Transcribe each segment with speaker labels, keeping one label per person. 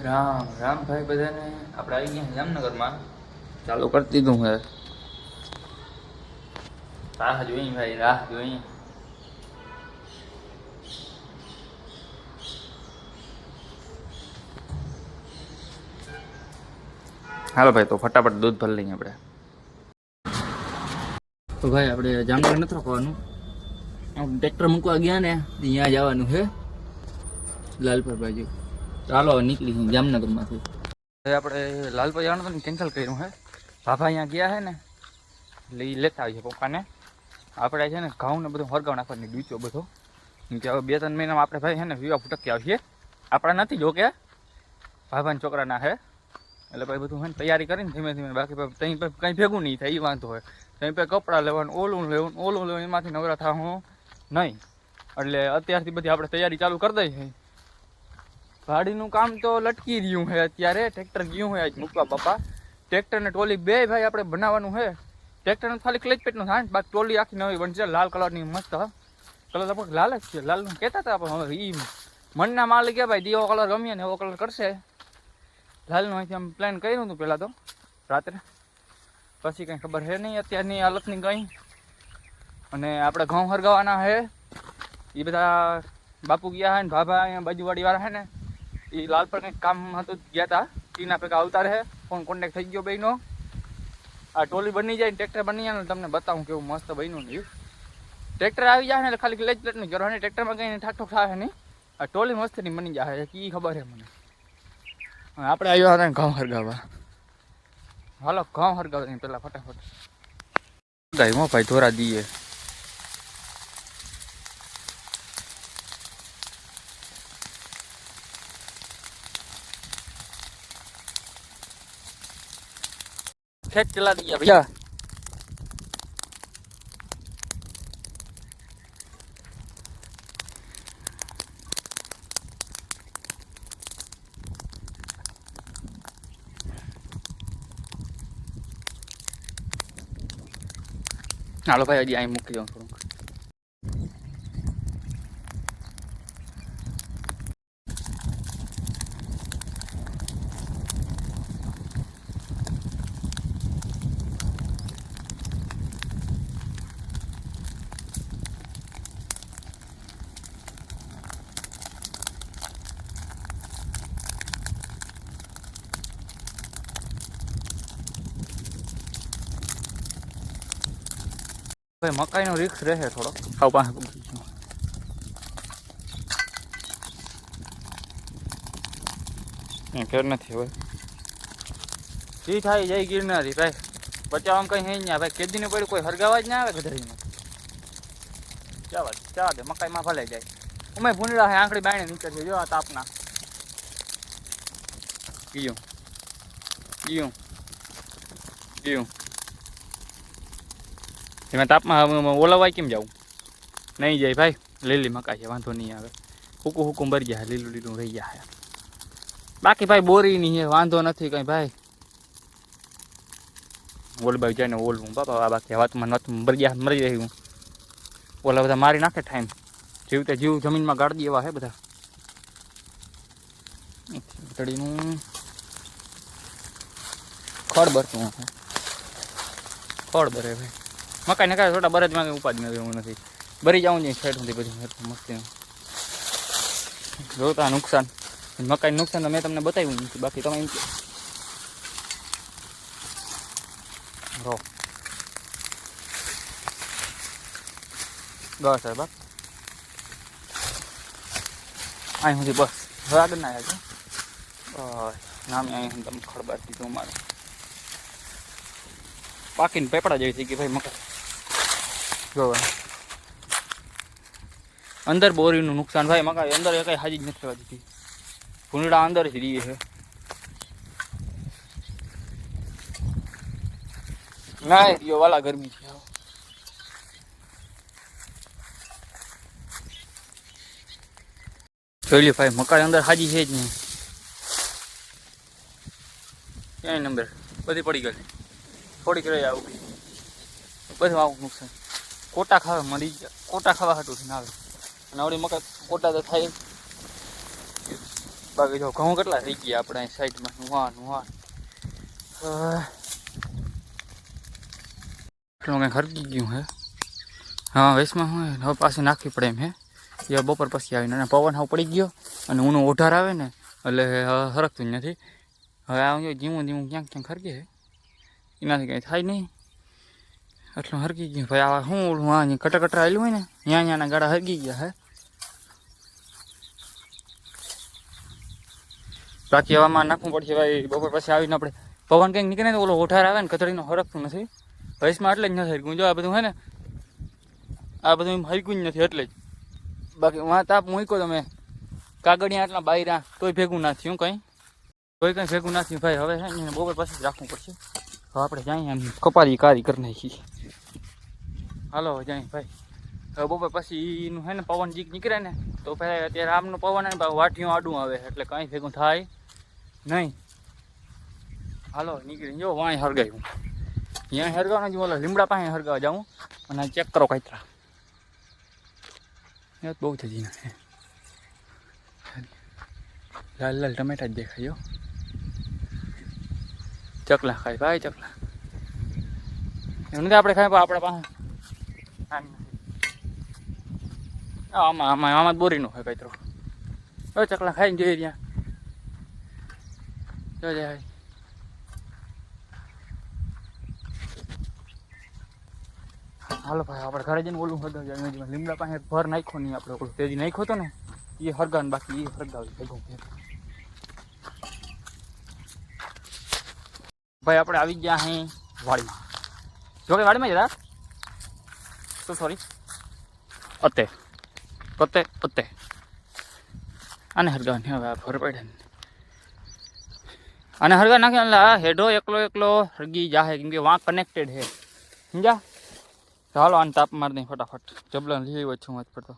Speaker 1: રામ રામ ભાઈ બધાને. આપણે આવી ગયા જામનગરમાં. ચાલુ કરી દીધું હે. રાહ જોઈ ભાઈ, રાહ જોઈ. હાલો ભાઈ, તો ફટાફટ દૂધ ભરી લઈએ આપણે. તો ભાઈ આપણે જામનગર નથી રાખવાનું. ટ્રેક્ટર મૂકવા ગયા ને ત્યાં જવાનું છે લાલપર બાજુ. ચાલો હવે નીકળી જામનગરમાંથી. આપણે લાલપર જવાનું તો કેન્સલ કર્યું હે. બાપા અહીંયા ગયા હે ને એટલે એ લેતા આવીએ પપ્પાને. આપણે છે ને ઘઉં ને બધું હરગાવ નાખવાની ડૂચો બધો. કે હવે 2-3 મહિનામાં આપણે ભાઈ છે ને વિવાહ ફૂટકી આવીએ. આપણા નથી જો કે ભાભાના છોકરાના હે. એટલે ભાઈ બધું હોય ને તૈયારી કરીને ધીમે ધીમે. બાકી ત્યાં કંઈ ભેગું નહીં થાય એ વાંધો હોય. ત્યાં પછી કપડાં લેવાનું, ઓલું લેવાનું એમાંથી નવરા થા હું નહીં. એટલે અત્યારથી બધી આપણે તૈયારી ચાલુ કરી દઈએ છીએ. ગાડીનું કામ તો લટકી રહ્યું છે અત્યારે. ટ્રેક્ટર ગયું હોય આજ મૂકવા બાપા. ટ્રેક્ટર ને ટ્રોલી બે ભાઈ આપણે બનાવવાનું છે. ટ્રેક્ટરનું ખાલી ક્લચ પેટનું થાય, બાકી ટ્રોલી આખી નવી બનશે લાલ કલરની મસ્ત. કલર આપણે લાલ જ છે, લાલનું કહેતા હતા પણ હવે એ મનના માલિક કે ભાઈ દીવો કલર ગમીએ ને એવો કલર કરશે. લાલનું અહીંથી આમ પ્લાન કર્યું હતું પહેલાં તો રાત્રે, પછી કંઈ ખબર છે નહીં અત્યારની હાલતની કંઈ. અને આપણે ઘઉં હરગાવાના છે એ બધા બાપુ ગયા છે ને ભાભા અહીંયા બાજુવાડીવાળા છે ને એ લાલ પર કંઈક કામ હતું ગયા હતા. ટીના ભેગા આવતા રહે. ફોન કોન્ટેક્ટ થઈ ગયો ભાઈનો. આ ટોલી બની જાય ને ટ્રેક્ટર બની જાય ને તમને બતાવું કેવું મસ્ત બન્યું નહીં. ટ્રેક્ટર આવી જાય ને એટલે ખાલી ક્લચ પ્લેટ નહીં કરવાની. ટ્રેક્ટરમાં કંઈ ઠાકઠોક થાય નહીં. આ ટોલી મસ્તની બની જાય કે એ ખબર છે મને. આપણે આવ્યા હતા ઘઉં હરગાવા. હાલો ઘઉં હરગાવા પેલા ફટાફટ ગાય મો ભાઈ ધોરા દઈએ. ખેત ચલા દઈએ ભૈયા. હાલો ભાઈ હજી અહીં મૂકી દઉં થોડુંક. ભાઈ મકાઈનો રિસ્ક રહે થોડો. ખાવ પાસે ફેર નથી હવે જી થાય જય ગિરનારી ભાઈ. બચાવવામાં કંઈ હે નહીં ભાઈ. કેદીને પડ્યું કોઈ હરગાવા જ ના આવે ગધરીમાં. જવા દે મકાઈમાં ભલે જાય. અમે ભૂંડડા હે આંકડી બાયણે નીચે છે જો આ તાપના. ગયું ગયું ગયું એમાં તાપમાં ઓલાવાય કેમ જાવું? નહીં જાય ભાઈ. લીલી મકાઈ છે વાંધો નહીં આવે. હુકું હુકું ભરી જાય, લીલું લીલું રહી જાય. બાકી ભાઈ બોરીની છે વાંધો નથી કંઈ ભાઈ. ઓલબાઈ જાય ને ઓલવું બાપા. બાકી વાતમાં ભરી ગયા મરી રહી હું. ઓલા બધા મારી નાખે ટાઈમ. જીવતે જીવ જમીનમાં ગાળી એવા છે બધા. ઘડીનું ખડ ભરતું ખડ ભરે ભાઈ. મકાઈ નખાય થોડા બરજમાં કંઈ ઉપાધિ નથી એવું નથી. ભરી જાઉં જોઈએ સાઈડ સુધી બધું મસ્તી જોતા. નુકસાન મકાઈ નુકસાન તો મેં તમને બતાવ્યું નથી. બાકી તમે એમ રહો બસ સાહેબ અહીં સુધી બસ. હવે આગળ ના આવ્યા બસ નામે અહીં તમે ખડબાર દીધું મારે. પાકીને પેપડા જેવી થઈ ગઈ ભાઈ મકાઈ. જો અંદર બોરીનું નુકસાન ભાઈ. મકાઈ અંદર કઈ હાજી જ નથી થવા દીધી. ભૂંડડા અંદર જ રહીએ છે. ના રહ્યો વાલા ગરમી છે. જોઈ લે ભાઈ મકાઈ અંદર હાજી છે જ નહીં. ક્યાંય નંબર બધી પડી ગઈ. થોડીક રહી આવું બધું આવું નુકસાન. કોટા ખાવા મળી ગયા. કોટા ખાવા હાટું ના આવે. અને આવડી મકાઈ કોટા તો થાય. બાકી જો ઘઉં કેટલા થઈ ગયા આપણે સાઈડમાં નુવા કંઈ ખરકી ગયું હે. હા વેસમાં હું હવે પાછી નાખવી પડે એમ હે. એ બપોર પછી આવીને અને પવન હાવ પડી ગયો અને ઊનો ઓઢાર આવે ને એટલે હરકતું જ નથી. હવે આ ધીમું ધીમું ક્યાંક ક્યાંક હરકે છે, એનાથી કંઈ થાય નહીં. એટલું હરકી ગયું ભાઈ. આવા શું ઓલું હા કટરા આવેલું હોય ને ત્યાંના ગાડા હરકી ગયા હે. બાકી હવામાં નાખવું પડશે ભાઈ. બપોર પછી આવીને આપણે પવન કંઈક નીકળે ને ઓલો ઓઢાર આવે ને કચડીનો હરકતું નથી. ભેંસમાં એટલે જ નથી હરકું. જો આ બધું હે ને આ બધું એમ હરકું જ નથી એટલે જ. બાકી વાં તાપ મૂક્યો તમે કાગળિયા આટલા બાયરા તોય ભેગું ના થયું કંઈ ભેગું ના થયું ભાઈ. હવે છે ને બપોર પછી જ રાખવું પડશે. હવે આપણે જાય એમ કપારી કારી કરી નાખી. હાલો જાય ભાઈ. હવે બપોર પછી એનું છે ને પવન જીક નીકળે ને તો ભાઈ અત્યારે આમનો પવન ને વાટીયું આડું આવે એટલે કંઈ ભેગું થાય નહીં. હાલો નીકળી જો વાંય હરગાયું. ત્યાં હરગાવ ઓલા લીમડા પાસે હરગાવા જાઉં અને ચેક કરો કાંતરા બહુ થઈ જાય. લાલ લાલ ટમેટા જ દેખાયો. ચકલા ખાય ભાઈ ચકલા. એવું નથી આપણે ખાય આપણા પાસે આમાં આમાં આમાં બોરીનો હોય કાંતરો. હવે ચકલા ખાઈને જોઈએ ત્યાં જાય. હાલો ભાઈ આપણે ઘરે જઈને ઓલું હરગાવ જાય. લીમડા પાસે ભર નાખ્યો નહીં આપણે ઓલું તેજી નાખ્યો હતો ને એ હરગાવ બાકી એ હરગાવી ભેગું ભાઈ. આપણે આવી ગયા અહીં વાડીમાં. જોકે વાડીમાં જતા તો સોરી અતે આને હરગાવ હવે ભર પડે ને આને હરગા નાખે એટલે આ હેડો એકલો હરગી જાહે કેમ કે વાં કનેક્ટેડ છે સમજા. ચાલો આને તાપ મારી દઈ ફટાફટ. જબલા લઈ આવ્યો છું મત પડતો.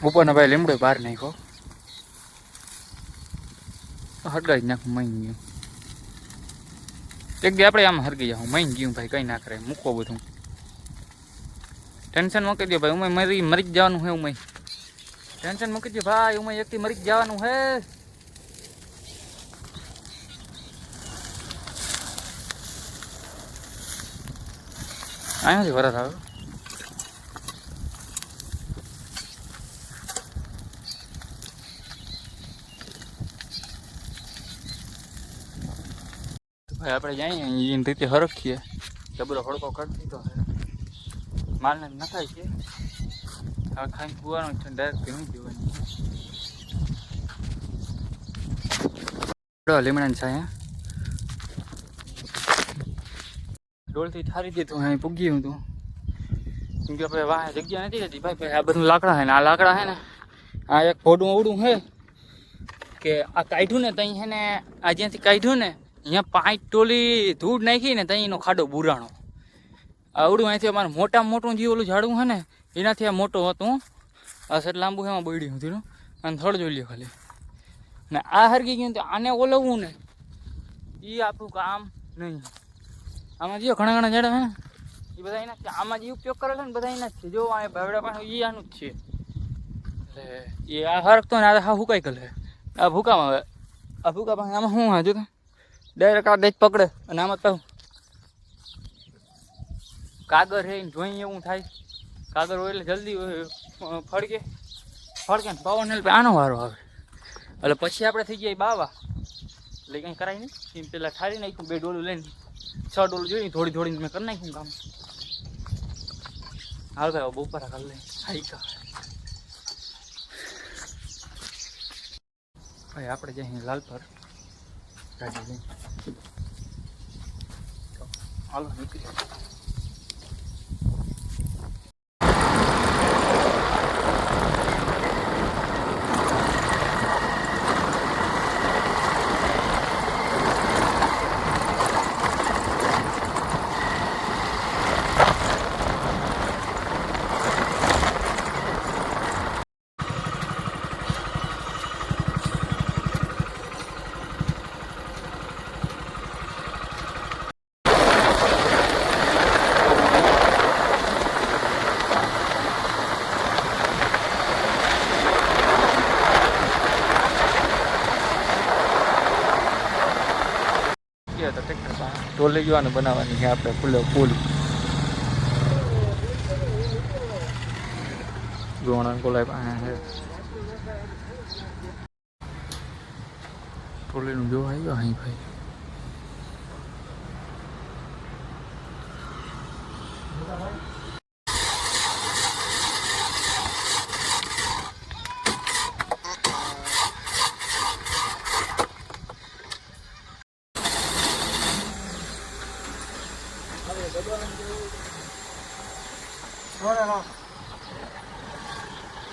Speaker 1: ઉપરનો ભાઈ લીમડો બહાર નાખ્યો હરગાઈ જ નાખું મઈ ગયું. એક દી આપણે આમ હરગી જાઉં મઈ ગયું ભાઈ. કંઈ ના કરે મૂકો બધું ટેન્શન મૂકી દો ભાઈ. ઉમય મરી જ જવાનું હે. ઉમય ટેન્શન મૂકી દો ભાઈ. ઉમય એકથી મરી જ જવાનું હે. અહીંયાથી વરસ આવે ભાઈ. આપણે જઈએ એની રીતે હરખીએ. જબરો હડકો કરી દીધો માલને નખાય છે. હવે ખાઈને કૂવાનું છે ડાયરેક્ટ ભીનું દેવાની. લીમડાની છાયા ડોલથી થારી દીધું અહીં પૂગી હું તું કેમ કે આપણે વાહ જગ્યા નથી રહેતી ભાઈ. આ બધું લાકડા છે ને આ લાકડા છે ને આ એક ફોડું અવડું છે કે આ કાઢ્યું ને ત્યાં છે ને આ જ્યાંથી કાઢ્યું ને અહીંયા 5 ટોલી ધૂળ નાખી ને ત્યાં એનો ખાડો બુરાણો. આવડું અહીંથી અમારે મોટામાં મોટું જે ઓલું ઝાડવું છે ને એનાથી આ મોટું હતું. આ સેટ લાંબુ એમાં બળ્યું હતું અને થડ જોઈ લ્યો ખાલી. ને આ હરગી ગયું તો આને ઓલવવું ને એ આપણું કામ નહીં. આમાં જો ઘણા ઝાડા છે ને એ બધા એના જ છે. આમાં જે ઉપયોગ કરે છે ને બધા એના જ છે. જો આ ભાવડા પાસે એ આનું જ છે. એટલે એ આ હરકતો ને આ હુકાઈ ગયેલ છે. આ ભૂકામાં આવે આ ભૂકા પાસે આમાં શું હા જો ડાયરેક્ટ આ દેજ પકડે અને આમાં તો કાગર હે જોઈ એવું થાય. કાગર હોય એટલે જલ્દી ફડકે ને પવન એટલે આનો વારો આવે એટલે પછી આપણે થઈ ગયા બાવા. એટલે કંઈ કરાય નહીં. એમ પેલા ઠારી નાખ્યું 2 ડોલું લઈને 6 ડોલું જોઈને થોડી મેં કરી નાખ્યું કામ. હાલ ભાઈ બપોરા કરી લઈ હાઈકા ભાઈ. આપણે જઈએ લાલપર ગાડી લઈ હાલો નીકળી. ટોલ લઈ જવાનું બનાવવાની છે આપણે ફૂલો ફૂલ ગોણા કોલાય પાસે છે ટોલીનું જો આવી ગયો અહીં ભાઈ.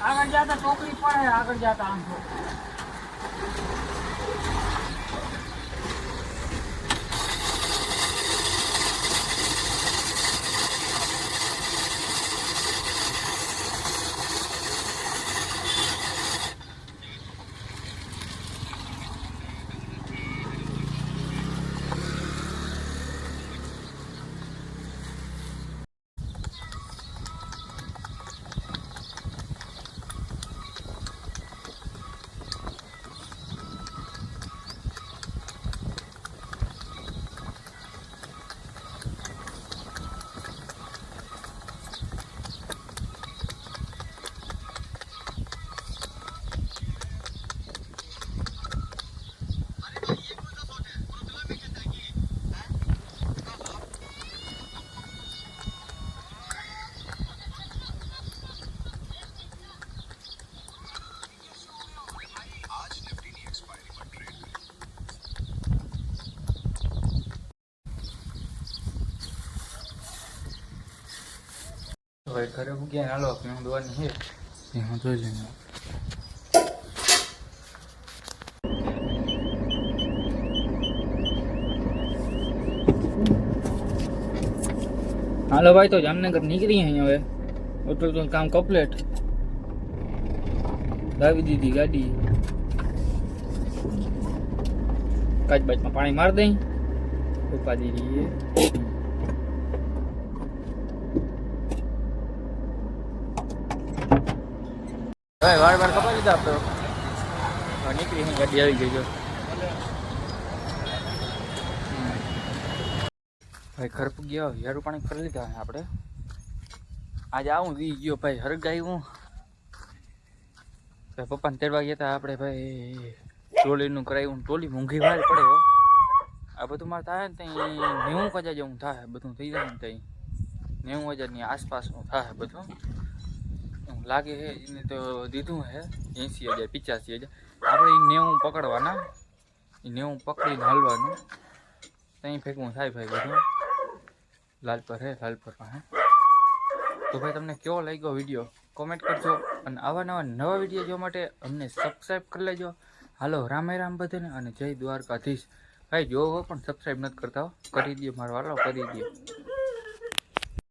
Speaker 2: આગળ જાતા ટોકરી પડે આગળ જાતા આમ
Speaker 1: ભાઈ ઘરે મૂક્યા હાલો હું દોવાની છે એમાં જોઈ લઈને. હાલો ભાઈ તો જામનગર નીકળી અહીંયા હવે હોટલ કામ કમ્પ્લીટ લાવી દીધી ગાડી કાચ બાજમાં પાણી મારી દઈ ઉપા દીધી ભાઈ વાર વાર કપાઈ દીધા આપણે નીકળી ગાડી આવી ગઈ જો ભાઈ ઘર ગયા યારું પાણી કરી લીધા આપણે આજે આવું વી ગયો ભાઈ હરગાઈ હું ભાઈ પપ્પાને તેડવા ગયા હતા આપણે ભાઈ ટોલીનું કરાવ્યું ટોલી મોંઘી વાર પડે હો આ બધું મારે થાય ને ત્યાં 90,000 જેવું થાય બધું થઈ જાય ને ત્યાં 90,000ની આસપાસનું થાય બધું લાગે છે એને તો દીધું હે 80,000 85,000 આપણે એ 90 પકડવાના એ 90 પકડીને હાલવાનું ત્યાં ફેંકવું થાય ભાઈ બધું લાલપર હે લાલપર પાસે. તો ભાઈ તમને કેવો લાગ્યો વિડીયો કોમેન્ટ કરજો અને આવા નવા વિડીયો જોવા માટે અમને સબસ્ક્રાઈબ કરી લેજો. હાલો રામે રામ બધાને અને જય દ્વારકાધીશ. ભાઈ જો પણ સબસ્ક્રાઈબ નથી કરતા કરી દો મારો હાલો કરી દો.